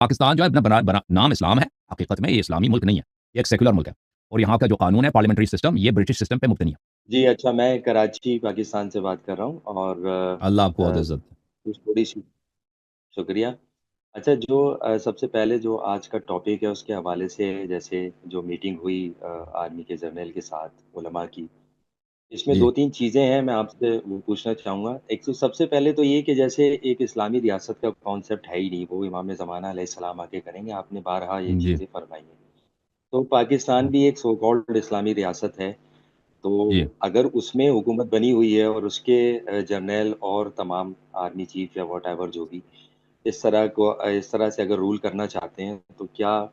پاکستان جو ہے بنا نام اسلام ہے، حقیقت میں یہ اسلامی ملک نہیں ہے، یہ ایک سیکولر ملک ہے، اور یہاں کا جو قانون ہے پارلیمنٹری سسٹم یہ برٹش سسٹم پہ مبتنی ہے۔ جی اچھا، میں کراچی پاکستان سے بات کر رہا ہوں اور اللہ آپ کو آ، بہت عزت دے۔ کچھ تھوڑی سی شکریہ۔ اچھا، جو سب سے پہلے جو آج کا ٹاپک ہے اس کے حوالے سے، جیسے جو میٹنگ ہوئی آرمی کے جرنیل کے ساتھ علماء کی، اس میں جی دو تین چیزیں ہیں میں آپ سے وہ پوچھنا چاہوں گا۔ ایک تو سب سے پہلے تو یہ کہ جیسے ایک اسلامی ریاست کا کانسیپٹ ہے ہی نہیں، وہ امام زمانہ علیہ السلام آ کے کریں گے، آپ نے بارہا یہ جی چیزیں فرمائی ہیں۔ تو پاکستان بھی ایک سو کالڈ اسلامی ریاست ہے، تو جی اگر اس میں حکومت بنی ہوئی ہے اور اس کے جرنیل اور تمام آرمی چیف یا واٹ ایور جو بھی اس طرح سے اگر رول کرنا چاہتے ہیں، تو کیا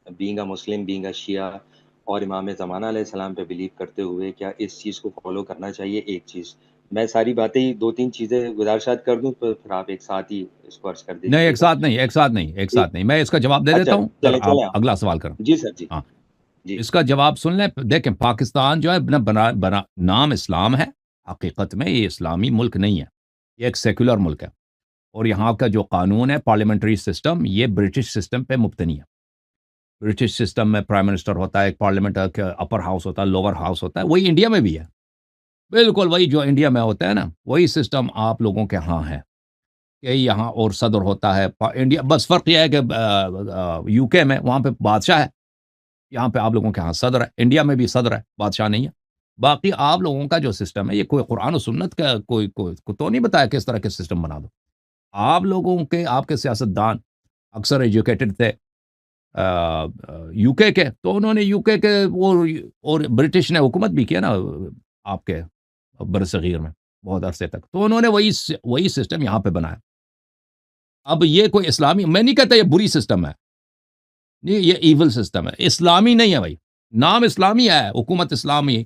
being a Muslim, being a شیعہ اور امام زمانہ علیہ السلام پہ بلیو کرتے ہوئے کیا اس چیز کو فالو کرنا چاہیے؟ ایک چیز میں ساری باتیں ہی دو تین چیزیں گزارشات کر دوں تو پھر آپ ایک ساتھ ہی اس کو عرض کر نہیں، دیجیے ایک گا۔ ساتھ نہیں، ایک ساتھ نہیں، ایک ایک ساتھ نہیں، میں اس کا جواب دے اچھا، دیتا ہوں، پھر چلیں آپ چلیں اگلا سوال کریں۔ جی سر، جی ہاں، جی اس کا جواب سن لیں۔ دیکھیں، پاکستان جو ہے بنا نام اسلام ہے، حقیقت میں یہ اسلامی ملک نہیں ہے، یہ ایک سیکولر ملک ہے، اور یہاں کا جو قانون ہے پارلیمنٹری سسٹم یہ برٹش سسٹم پہ مبتنی ہے۔ برٹش سسٹم میں پرائم منسٹر ہوتا ہے، ایک پارلیمنٹ کا اپر ہاؤس ہوتا ہے، لوور ہاؤس ہوتا ہے، وہی انڈیا میں بھی ہے، بالکل وہی جو انڈیا میں ہوتا ہے نا، وہی سسٹم آپ لوگوں کے ہاں ہے کہ یہاں اور صدر ہوتا ہے انڈیا، بس فرق یہ ہے کہ یو کے میں وہاں پہ بادشاہ ہے، یہاں پہ آپ لوگوں کے ہاں صدر ہے، انڈیا میں بھی صدر ہے، بادشاہ نہیں ہے۔ باقی آپ لوگوں کا جو سسٹم ہے یہ کوئی قرآن و سنت کا کوئی تو نہیں بتایا کس طرح کے سسٹم بنا دو۔ آپ لوگوں کے، آپ کے سیاست دان اکثر ایجوکیٹڈ تھے یو کے، تو انہوں نے یو کے اور برٹش نے حکومت بھی کیا نا آپ کے برصغیر میں بہت عرصے تک، تو انہوں نے وہی سسٹم یہاں پہ بنایا۔ اب یہ کوئی اسلامی، میں نہیں کہتا یہ بری سسٹم ہے، نہیں، یہ ایول سسٹم ہے، اسلامی نہیں ہے بھائی۔ نام اسلامی ہے، حکومت اسلامی،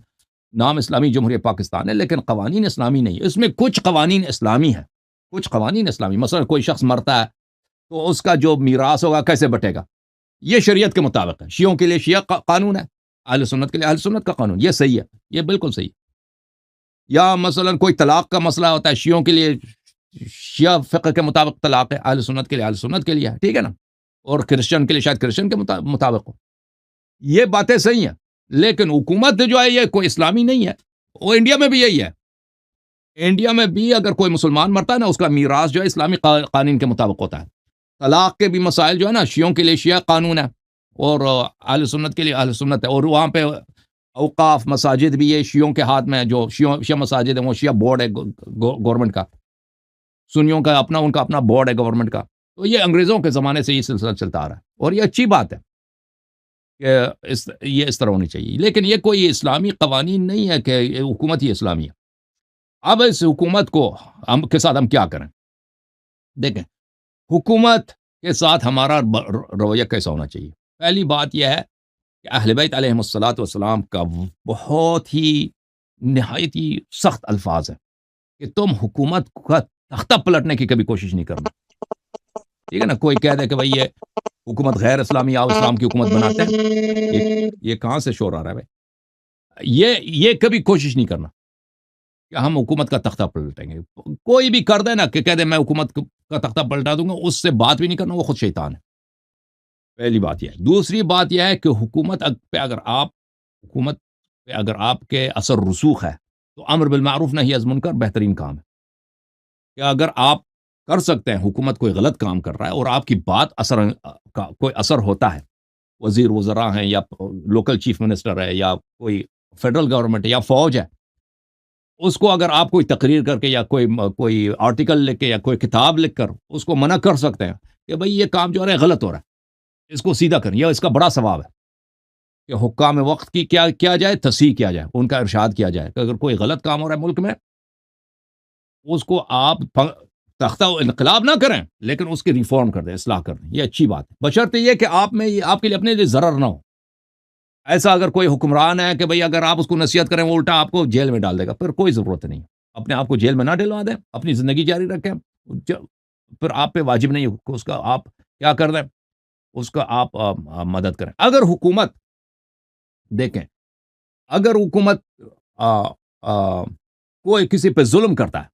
نام اسلامی جمہوریہ پاکستان ہے، لیکن قوانین اسلامی نہیں ہے۔ اس میں کچھ قوانین اسلامی ہیں، کچھ قوانین اسلامی، مثلا کوئی شخص مرتا ہے تو اس کا جو میراث ہوگا کیسے بٹے گا، یہ شریعت کے مطابق ہے۔ شیعوں کے لیے شیعہ قانون ہے، اہل سنت کے لیے اہل سنت کا قانون، یہ صحیح ہے، یہ بالکل صحیح ہے۔ یا مثلا کوئی طلاق کا مسئلہ ہوتا ہے، شیعوں کے لیے شیعہ فقہ کے مطابق طلاق ہے، اہل سنت کے لیے اہل سنت کے لیے ہے، ٹھیک ہے نا، اور کرسچن کے لیے شاید کرسچن کے مطابق ہو۔ یہ باتیں صحیح ہیں، لیکن حکومت جو ہے یہ کوئی اسلامی نہیں ہے۔ وہ انڈیا میں بھی یہی ہے، انڈیا میں بھی اگر کوئی مسلمان مرتا ہے نا، اس کا میراث جو ہے اسلامی قانون کے مطابق ہوتا ہے۔ طلاق کے بھی مسائل جو ہے نا، شیعوں کے لیے شیعہ قانون ہے اور اہل سنت کے لیے اہل سنت ہے، اور وہاں پہ اوقاف مساجد بھی یہ شیعوں کے ہاتھ میں ہے، جو شیعہ مساجد ہے وہ شیعہ بورڈ ہے گورنمنٹ کا، سنیوں کا اپنا، ان کا اپنا بورڈ ہے گورنمنٹ کا۔ تو یہ انگریزوں کے زمانے سے یہ سلسلہ چلتا آ رہا ہے، اور یہ اچھی بات ہے کہ یہ اس طرح ہونی چاہیے، لیکن یہ کوئی اسلامی قوانین نہیں ہے کہ حکومت ہی اسلامی ہے۔ اب اس حکومت کو کے ساتھ ہم کیا کریں؟ دیکھیں، حکومت کے ساتھ ہمارا رویہ کیسا ہونا چاہیے؟ پہلی بات یہ ہے کہ اہل بیت علیہم الصلوۃ والسلام کا بہت ہی نہایت ہی سخت الفاظ ہے کہ تم حکومت کا تختہ پلٹنے کی کبھی کوشش نہیں کرنا، ٹھیک ہے نا۔ کوئی کہہ دے کہ بھائی یہ حکومت غیر اسلامی، آؤ اسلام کی حکومت بناتے ہیں، یہ کہاں سے شور آ رہا ہے بھائی؟ یہ کبھی کوشش نہیں کرنا کہ ہم حکومت کا تختہ پلٹیں گے۔ کوئی بھی کر دے نا کہ کہہ دے میں حکومت کا تختہ پلٹا دوں گا، اس سے بات بھی نہیں کرنا، وہ خود شیطان ہے۔ پہلی بات یہ ہے۔ دوسری بات یہ ہے کہ حکومت پہ اگر آپ کے اثر رسوخ ہے تو امر بالمعروف نہی عن المنکر بہترین کام ہے، کہ اگر آپ کر سکتے ہیں، حکومت کوئی غلط کام کر رہا ہے اور آپ کی بات کوئی اثر ہوتا ہے، وزیر وزراء ہیں یا لوکل چیف منسٹر ہے یا کوئی فیڈرل گورنمنٹ ہے یا فوج ہے، اس کو اگر آپ کوئی تقریر کر کے یا کوئی آرٹیکل لکھ کے یا کوئی کتاب لکھ کر اس کو منع کر سکتے ہیں کہ بھئی یہ کام جو ہو رہا ہے غلط ہو رہا ہے، اس کو سیدھا کریں، یہ اس کا بڑا ثواب ہے کہ حکام وقت کی کیا جائے، تصحیح کیا جائے، ان کا ارشاد کیا جائے کہ اگر کوئی غلط کام ہو رہا ہے ملک میں، اس کو آپ تختہ انقلاب نہ کریں لیکن اس کی ریفارم کر دیں، اصلاح کر دیں، یہ اچھی بات ہے، بشرطے یہ کہ آپ کے لیے اپنے لیے ضرر نہ ہو۔ ایسا اگر کوئی حکمران ہے کہ بھئی اگر آپ اس کو نصیحت کریں وہ الٹا آپ کو جیل میں ڈال دے گا، پھر کوئی ضرورت نہیں، اپنے آپ کو جیل میں نہ ڈلوا دیں، اپنی زندگی جاری رکھیں، پھر آپ پہ واجب نہیں کہ اس کا آپ کیا کر دیں، اس کا آپ مدد کریں۔ اگر حکومت، دیکھیں، اگر حکومت کوئی کسی پہ ظلم کرتا ہے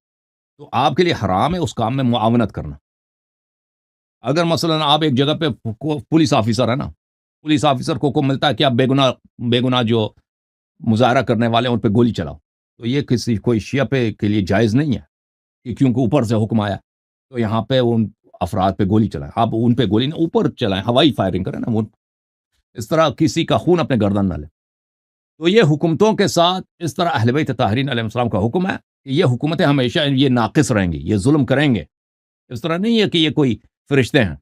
تو آپ کے لیے حرام ہے اس کام میں معاونت کرنا، اگر مثلا آپ ایک جگہ پہ پولیس آفیسر ہے نا، پولیس آفیسر کو حکم ملتا ہے کہ آپ بے گناہ جو مظاہرہ کرنے والے ہیں ان پہ گولی چلاؤ، تو یہ کسی کوئی شیعہ پہ کے لیے جائز نہیں ہے کہ کیونکہ اوپر سے حکم آیا تو یہاں پہ ان افراد پہ گولی چلائیں، آپ ان پہ گولی نہ اوپر چلائیں، ہوائی فائرنگ کریں نا، وہ اس طرح کسی کا خون اپنے گردن نہ لے۔ تو یہ حکومتوں کے ساتھ اس طرح اہل بیت طاہرین علیہ السلام کا حکم ہے کہ یہ حکومتیں ہمیشہ یہ ناقص رہیں گی، یہ ظلم کریں گے، اس طرح نہیں ہے کہ یہ کوئی فرشتے ہیں،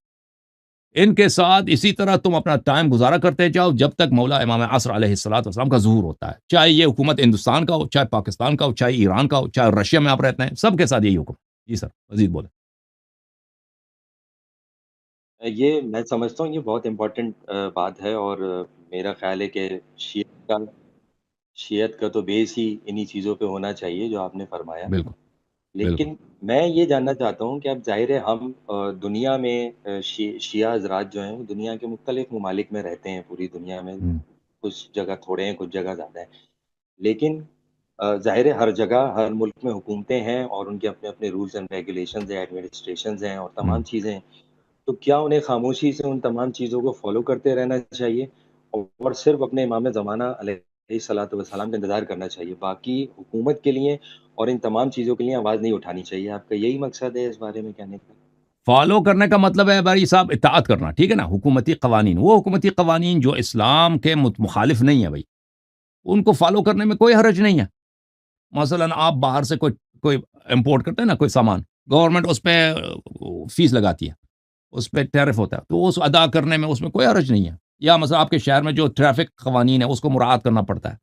ان کے ساتھ اسی طرح تم اپنا ٹائم گزارا کرتے جاؤ جب تک مولا امام عصر علیہ السلام کا ظہور ہوتا ہے، چاہے یہ حکومت ہندوستان کا ہو، چاہے پاکستان کا ہو، چاہے ایران کا ہو، چاہے رشیا میں آپ رہتے ہیں، سب کے ساتھ یہی حکم۔ جی سر مزید بولیں۔ یہ میں سمجھتا ہوں یہ بہت امپورٹنٹ بات ہے، اور میرا خیال ہے کہ کا شیعت کا تو بیس ہی انہی چیزوں پہ ہونا چاہیے جو آپ نے فرمایا۔ بالکل بالکل۔ لیکن میں یہ جاننا چاہتا ہوں کہ اب ظاہر ہے ہم دنیا میں شیعہ حضرات جو ہیں وہ دنیا کے مختلف ممالک میں رہتے ہیں، پوری دنیا میں ہوں، کچھ جگہ تھوڑے ہیں، کچھ جگہ زیادہ ہیں، لیکن ظاہر ہے ہر جگہ ہر ملک میں حکومتیں ہیں اور ان کے اپنے اپنے رولز اینڈ ریگولیشنز ہیں، ایڈمنسٹریشنز ہیں اور ہوں۔ تمام چیزیں ہیں۔ تو کیا انہیں خاموشی سے ان تمام چیزوں کو فالو کرتے رہنا چاہیے اور صرف اپنے امام زمانہ علیہ الصلوۃ والسلام کا انتظار کرنا چاہیے، باقی حکومت کے لیے اور ان تمام چیزوں کے لیے آواز نہیں اٹھانی چاہیے؟ آپ کا یہی مقصد ہے اس بارے میں کہنے کا؟ فالو کرنے کا مطلب ہے بھائی صاحب اطاعت کرنا، ٹھیک ہے نا، حکومتی قوانین، وہ حکومتی قوانین جو اسلام کے مخالف نہیں ہے بھائی، ان کو فالو کرنے میں کوئی حرج نہیں ہے۔ مثلا آپ باہر سے کوئی امپورٹ کرتے ہیں نا کوئی سامان، گورنمنٹ اس پہ فیس لگاتی ہے، اس پہ ٹیرف ہوتا ہے، تو اس ادا کرنے میں اس میں کوئی حرج نہیں ہے۔ یا مثلا آپ کے شہر میں جو ٹریفک قوانین ہے اس کو مراعات کرنا پڑتا ہے،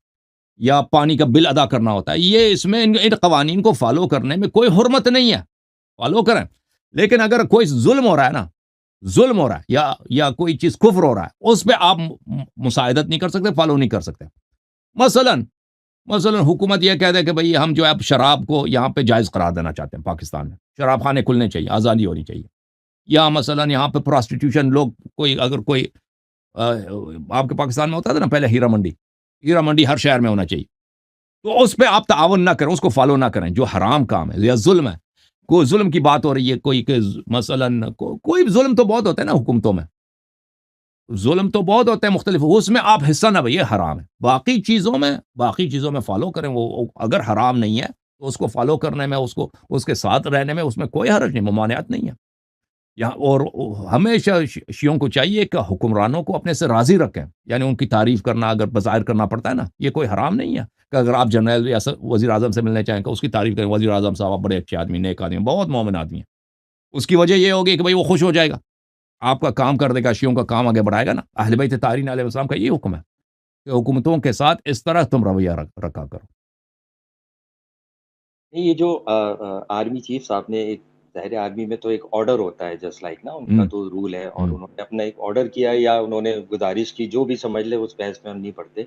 یا پانی کا بل ادا کرنا ہوتا ہے، یہ اس میں ان قوانین کو فالو کرنے میں کوئی حرمت نہیں ہے، فالو کریں۔ لیکن اگر کوئی ظلم ہو رہا ہے نا، ظلم ہو رہا ہے یا کوئی چیز کفر ہو رہا ہے، اس پہ آپ مساعدت نہیں کر سکتے، فالو نہیں کر سکتے۔ مثلا حکومت یہ کہہ دے کہ بھئی ہم جو ہے اب شراب کو یہاں پہ جائز قرار دینا چاہتے ہیں، پاکستان میں شراب خانے کھلنے چاہیے، آزادی ہونی چاہیے، یا مثلا یہاں پہ پراسٹیٹیوشن لوگ اگر کوئی آپ کے پاکستان میں ہوتا تھا نا پہلے ہیرا منڈی ہر شہر میں ہونا چاہیے، تو اس پہ آپ تعاون نہ کریں، اس کو فالو نہ کریں، جو حرام کام ہے یا ظلم ہے، کوئی ظلم کی بات ہو رہی ہے، کوئی کہ مثلا کوئی ظلم تو بہت ہوتا ہے نا حکومتوں میں، ظلم تو بہت ہوتے ہیں مختلف، اس میں آپ حصہ نہ بھئی، یہ حرام ہے۔ باقی چیزوں میں فالو کریں، وہ اگر حرام نہیں ہے تو اس کو فالو کرنے میں، اس کے ساتھ رہنے میں اس میں کوئی حرج نہیں، ممانعت نہیں ہے۔ اور ہمیشہ شیعوں کو چاہیے کہ حکمرانوں کو اپنے سے راضی رکھیں، یعنی ان کی تعریف کرنا اگر بظاہر کرنا پڑتا ہے نا، یہ کوئی حرام نہیں ہے کہ اگر آپ جنرل یا وزیر اعظم سے ملنے چاہیں کہ اس کی تعریف کریں، وزیر اعظم صاحب آپ بڑے اچھے آدمی، نیک آدمی، بہت مومن آدمی ہیں، اس کی وجہ یہ ہوگی کہ بھئی وہ خوش ہو جائے گا، آپ کا کام کر دے گا، شیعوں کا کام آگے بڑھائے گا نا۔ اہل بیت طاہرین علیہ السلام کا یہ حکم ہے کہ حکومتوں کے ساتھ اس طرح تم رویہ رکھا کرو۔ نہیں، یہ جو آرمی چیف صاحب نے ایک ظاہر آرمی میں تو ایک آرڈر ہوتا ہے، جسٹ لائک نا ان کا ہوں، تو رول ہے، اور ہوں، انہوں نے اپنا ایک آرڈر کیا یا انہوں نے گزارش کی، جو بھی سمجھ لے، اس بحث میں ہم نہیں پڑتے،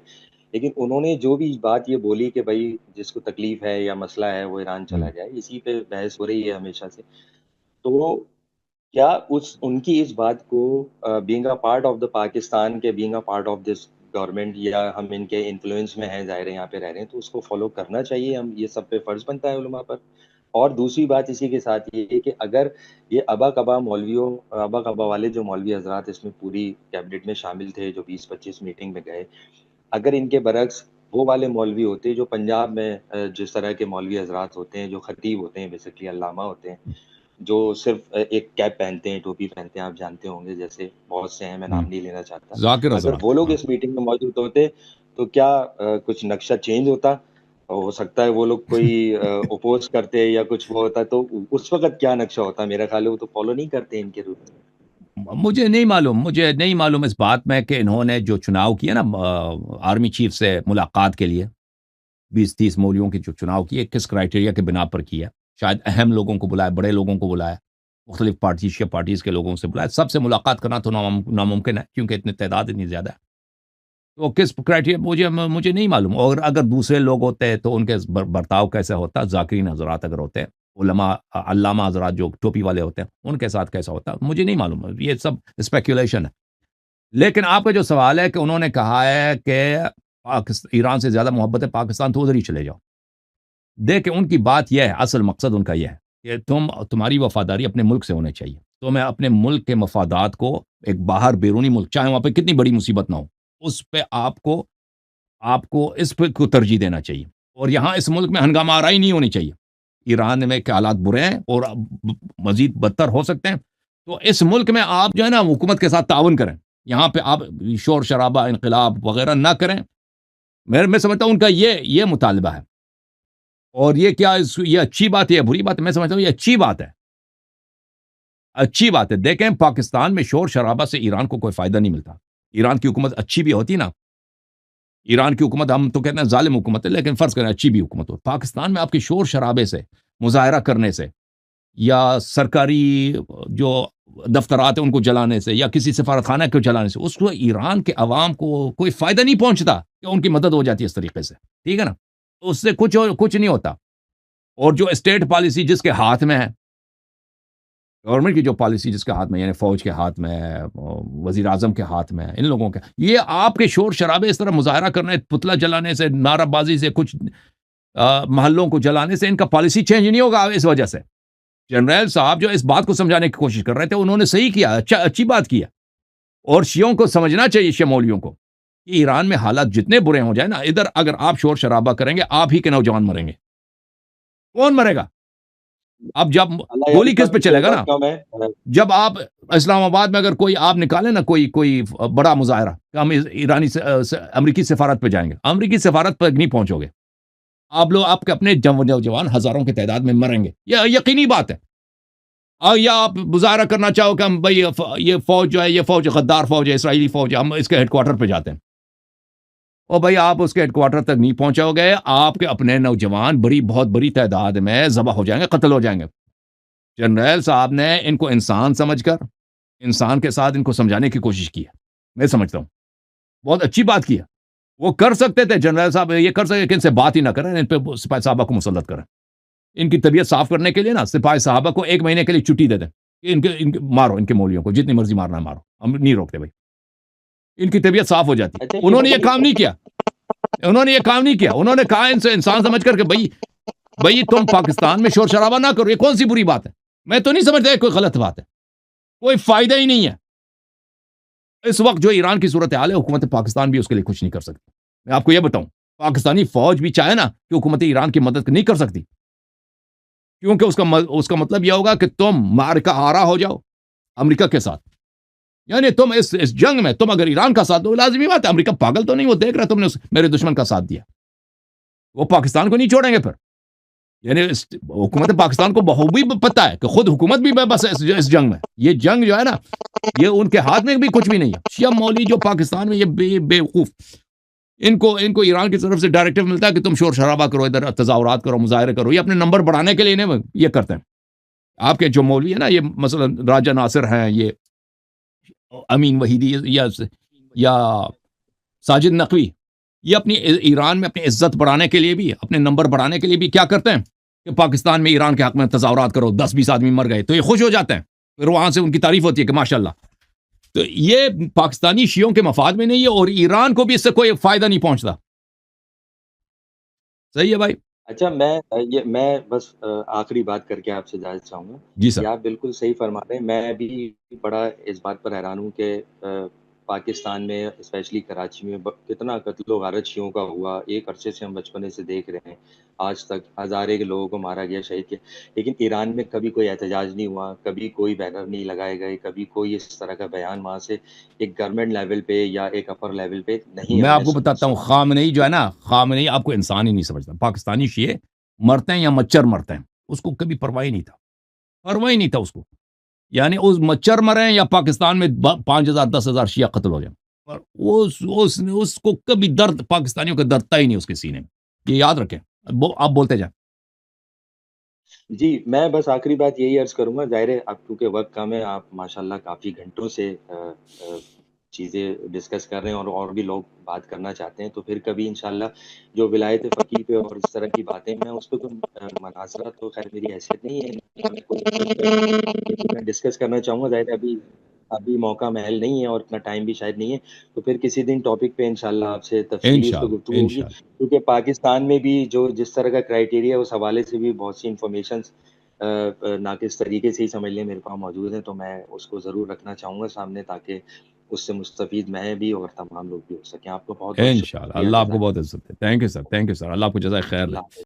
لیکن انہوں نے جو بھی بات یہ بولی کہ بھائی جس کو تکلیف ہے یا مسئلہ ہے وہ ایران ہوں۔ چلا جائے، اسی پہ بحث ہو رہی ہے ہمیشہ سے۔ تو کیا ان کی اس بات کو being a part of the Pakistan کے being a part of this government, یا ہم ان کے انفلوئنس میں ہیں، ظاہر ہے یہاں پہ رہ رہے ہیں، تو اس کو فالو کرنا چاہیے، ہم یہ سب پہ فرض بنتا ہے علماء پر؟ اور دوسری بات اسی کے ساتھ یہ ہے کہ اگر یہ ابا کبا والے جو مولوی حضرات اس میں پوری کیبنٹ میں شامل تھے، جو 20-25 میٹنگ میں گئے، اگر ان کے برعکس وہ والے مولوی ہوتے جو پنجاب میں جس طرح کے مولوی حضرات ہوتے ہیں، جو خطیب ہوتے ہیں، بیسکلی علامہ ہوتے ہیں، جو صرف ایک کیپ پہنتے ہیں، ٹوپی پہنتے ہیں، آپ جانتے ہوں گے، جیسے بہت سے ہیں، میں ہوں، نام نہیں لینا چاہتا، ذاکر اگر حضرات، وہ لوگ ہاں۔ اس میٹنگ میں موجود ہوتے تو کیا کچھ نقشہ چینج ہوتا؟ ہو سکتا ہے وہ لوگ کوئی اپوز کرتے یا کچھ وہ ہوتا، تو اس وقت کیا نقشہ ہوتا؟ میرا خیال ہے وہ تو فالو نہیں کرتے ان کے رول۔ مجھے نہیں معلوم اس بات میں کہ انہوں نے جو چناؤ کیا نا آرمی چیف سے ملاقات کے لیے، 20-30 مولویوں کی جو چناؤ کیے، کس کرائٹیریا کے بنا پر کیا؟ شاید اہم لوگوں کو بلایا، بڑے لوگوں کو بلایا، مختلف پارٹیز کے لوگوں سے بلایا، سب سے ملاقات کرنا تو ناممکن ہے کیونکہ اتنی تعداد اتنی زیادہ ہے، تو کس کرائٹیریا مجھے نہیں معلوم، اور اگر دوسرے لوگ ہوتے تو ان کے برتاؤ کیسے ہوتا، ذاکرین حضرات اگر ہوتے، علماء علامہ حضرات جو ٹوپی والے ہوتے ہیں ان کے ساتھ کیسا ہوتا، مجھے نہیں معلوم، یہ سب اسپیکولیشن ہے۔ لیکن آپ کا جو سوال ہے کہ انہوں نے کہا ہے کہ ایران سے زیادہ محبت ہے پاکستان، تو ادھر ہی چلے جاؤ، دیکھیں ان کی بات یہ ہے، اصل مقصد ان کا یہ ہے کہ تمہاری وفاداری اپنے ملک سے ہونے چاہیے، تو میں اپنے ملک کے مفادات کو ایک باہر بیرونی ملک، چاہے وہاں پہ کتنی بڑی مصیبت نہ ہو، اس پہ آپ کو اس پہ کو ترجیح دینا چاہیے، اور یہاں اس ملک میں ہنگامہ آرائی نہیں ہونی چاہیے۔ ایران میں کے حالات برے ہیں اور مزید بدتر ہو سکتے ہیں، تو اس ملک میں آپ جو ہے نا حکومت کے ساتھ تعاون کریں، یہاں پہ آپ شور شرابہ انقلاب وغیرہ نہ کریں۔ میں سمجھتا ہوں ان کا یہ مطالبہ ہے، اور یہ کیا یہ اچھی بات ہے یا بری بات ہے؟ میں سمجھتا ہوں یہ اچھی بات ہے، اچھی بات ہے۔ دیکھیں پاکستان میں شور شرابہ سے ایران کو کوئی فائدہ نہیں ملتا۔ ایران کی حکومت اچھی بھی ہوتی نا، ایران کی حکومت ہم تو کہتے ہیں ظالم حکومت ہے، لیکن فرض کریں اچھی بھی حکومت ہو، پاکستان میں آپ کے شور شرابے سے، مظاہرہ کرنے سے، یا سرکاری جو دفترات ہیں ان کو جلانے سے، یا کسی سفارت خانہ کو جلانے سے، اس کو ایران کے عوام کو کوئی فائدہ نہیں پہنچتا کہ ان کی مدد ہو جاتی ہے اس طریقے سے، ٹھیک ہے نا؟ اس سے کچھ نہیں ہوتا۔ اور جو اسٹیٹ پالیسی جس کے ہاتھ میں ہے، گورنمنٹ کی جو پالیسی جس کے ہاتھ میں، یعنی فوج کے ہاتھ میں، وزیر اعظم کے ہاتھ میں، ان لوگوں کے، یہ آپ کے شور شرابے اس طرح مظاہرہ کرنے، پتلا جلانے سے، نعرہ بازی سے، کچھ محلوں کو جلانے سے ان کا پالیسی چینج نہیں ہوگا اس وجہ سے۔ جنرل صاحب جو اس بات کو سمجھانے کی کوشش کر رہے تھے، انہوں نے صحیح کیا، اچھی بات کیا، اور شیعوں کو سمجھنا چاہیے، شیعہ مولویوں کو، کہ ایران میں حالات جتنے برے ہو جائیں نا، ادھر اگر آپ شور شرابہ کریں گے، آپ ہی کے نوجوان مریں گے۔ کون مرے گا؟ اب جب اللہ یار گولی اس کس پہ وقت چلے گا نا؟ وقت کم ہے۔ جب آپ اسلام آباد میں اگر کوئی آپ نکالیں نا، کوئی بڑا مظاہرہ کہ ہم ایرانی امریکی سفارت پہ جائیں گے، امریکی سفارت پہ نہیں پہنچو گے آپ کے اپنے نوجوان ہزاروں کی تعداد میں مریں گے، یہ یقینی بات ہے۔ اور یا آپ مظاہرہ کرنا چاہو کہ ہم بھائی یہ فوج جو ہے، یہ فوج غدار فوج ہے، اسرائیلی فوج ہے، ہم اس کے ہیڈ کوارٹر پہ جاتے ہیں، اور بھائی آپ اس کے ہیڈ کوارٹر تک نہیں پہنچاؤ گے، آپ کے اپنے نوجوان بہت بڑی تعداد میں ذبح ہو جائیں گے، قتل ہو جائیں گے۔ جنرل صاحب نے ان کو انسان سمجھ کر، انسان کے ساتھ ان کو سمجھانے کی کوشش کی ہے، میں سمجھتا ہوں بہت اچھی بات کی ہے۔ وہ کر سکتے تھے جنرل صاحب، یہ کر سکتے کہ ان سے بات ہی نہ کریں، ان پہ سپاہی صحابہ کو مسلط کریں، ان کی طبیعت صاف کرنے کے لیے نا سپاہی صحابہ کو 1 مہینے کے لیے چھٹی دے دیں کہ ان کے مارو، ان کے مولیوں کو جتنی مرضی مارنا ہے مارو، ہم نہیں روکتے بھائی، ان کی طبیعت صاف ہو جاتی۔ اچھا انہوں نے یہ کام بتائیے، نہیں کیا، انہوں نے کہا ان سے انسان سمجھ کر کہ بھائی تم پاکستان میں شور شرابہ نہ کرو، یہ کون سی بری بات ہے؟ میں تو نہیں سمجھتا یہ کوئی غلط بات ہے، کوئی فائدہ ہی نہیں ہے۔ اس وقت جو ایران کی صورتحال ہے، حکومت پاکستان بھی اس کے لیے کچھ نہیں کر سکتی۔ میں آپ کو یہ بتاؤں، پاکستانی فوج بھی چاہے نا کہ حکومت ایران کی مدد نہیں کر سکتی، کیونکہ اس کا مطلب یہ ہوگا کہ تم معرکہ آرا ہو جاؤ امریکہ کے ساتھ، یعنی تم اس جنگ میں تم اگر ایران کا ساتھ دو، لازمی بات ہے امریکہ پاگل تو نہیں، وہ دیکھ رہا تم نے میرے دشمن کا ساتھ دیا، وہ پاکستان کو نہیں چھوڑیں گے پھر۔ یعنی حکومت پاکستان کو بخوبی پتہ ہے کہ خود حکومت بھی بس اس جنگ میں، یہ جنگ جو ہے نا، یہ ان کے ہاتھ میں بھی کچھ بھی نہیں ہے۔ شیعہ مولوی جو پاکستان میں یہ بیوقوف، ان کو ایران کی طرف سے ڈائریکٹو ملتا ہے کہ تم شور شرابہ کرو، ادھر تظاہرات کرو، مظاہرے کرو، یہ اپنے نمبر بڑھانے کے لیے نہیں یہ کرتے ہیں۔ آپ کے جو مولوی ہیں نا، یہ مثلا راجہ ناصر ہیں، یہ امین وحیدی یا ساجد نقوی، یہ اپنی ایران میں اپنی عزت بڑھانے کے لیے بھی، اپنے نمبر بڑھانے کے لیے بھی کیا کرتے ہیں کہ پاکستان میں ایران کے حق میں تظاہرات کرو، 10-20 آدمی مر گئے تو یہ خوش ہو جاتے ہیں، پھر وہاں سے ان کی تعریف ہوتی ہے کہ ماشاءاللہ۔ تو یہ پاکستانی شیعوں کے مفاد میں نہیں ہے، اور ایران کو بھی اس سے کوئی فائدہ نہیں پہنچتا۔ صحیح ہے بھائی؟ اچھا میں بس آخری بات کر کے آپ سے اجازت چاہوں گا جی سر۔ کہ آپ بالکل صحیح فرما رہے ہیں۔ میں بھی بڑا اس بات پر حیران ہوں کہ پاکستان میں اسپیشلی کراچی میں کتنا قتل و غارت شیعوں کا ہوا۔ ایک عرصے سے ہم بچپنے سے دیکھ رہے ہیں، آج تک ہزارے کے لوگوں کو مارا گیا، شہید کیا، لیکن ایران میں کبھی کوئی احتجاج نہیں ہوا، کبھی کوئی بینر نہیں لگائے گئے، کبھی کوئی اس طرح کا بیان وہاں سے ایک گورنمنٹ لیول پہ یا ایک اپر لیول پہ نہیں میں ہم آپ نے کو بتاتا ہوں، سنا۔ خامنئی جو ہے نا، خامنئی آپ کو انسان ہی نہیں سمجھتا۔ پاکستانی شیعہ مرتے ہیں یا مچھر مرتے ہیں، اس کو کبھی پرواہ ہی نہیں تھا، پرواہ ہی نہیں تھا اس کو، یعنی اس مچھر مرے یا پاکستان میں 5,000 10,000 شیعہ قتل ہو جائیں، اور اس کو کبھی درد پاکستانیوں کا درتا ہی نہیں اس کے سینے میں، یہ یاد رکھیں۔ آپ بولتے جائیں۔ جی، میں بس آخری بات یہی عرض کروں گا، ظاہر ہے اب کیونکہ وقت کم ہے، آپ ماشاءاللہ کافی گھنٹوں سے چیزیں ڈسکس کر رہے ہیں، اور بھی لوگ بات کرنا چاہتے ہیں، تو پھر کبھی انشاءاللہ جو ولایت فقیہ پہ اور اس طرح کی باتیں، میں اس پہ تو مناظرہ تو خیر میری حیثیت نہیں ہے، میں کوئی میں ڈسکس کرنا چاہوں گا، ظاہر ہے ابھی موقع محل نہیں ہے اور اتنا ٹائم بھی شاید نہیں ہے، تو پھر کسی دن ٹاپک پہ انشاءاللہ آپ سے تفصیلی اس پہ انشاءاللہ گفتگو ہوگی، انشاءاللہ کیونکہ پاکستان میں بھی جو جس طرح کا کرائیٹیریا ہے اس حوالے سے بھی بہت سی انفارمیشن ناقص طریقے سے ہی سمجھ لیں میرے پاس موجود ہیں، تو میں اس کو ضرور رکھنا چاہوں گا سامنے، تاکہ اس سے مستفید میں بھی اور تمام لوگ بھی ہو سکیں۔ آپ کو بہت بہت انشاءاللہ شکریہ، اللہ آپ کو جزاک بہت عزت دے۔ Thank you sir, thank you sir, اللہ آپ کو جزائے خیر دے۔ اللہ حافظ۔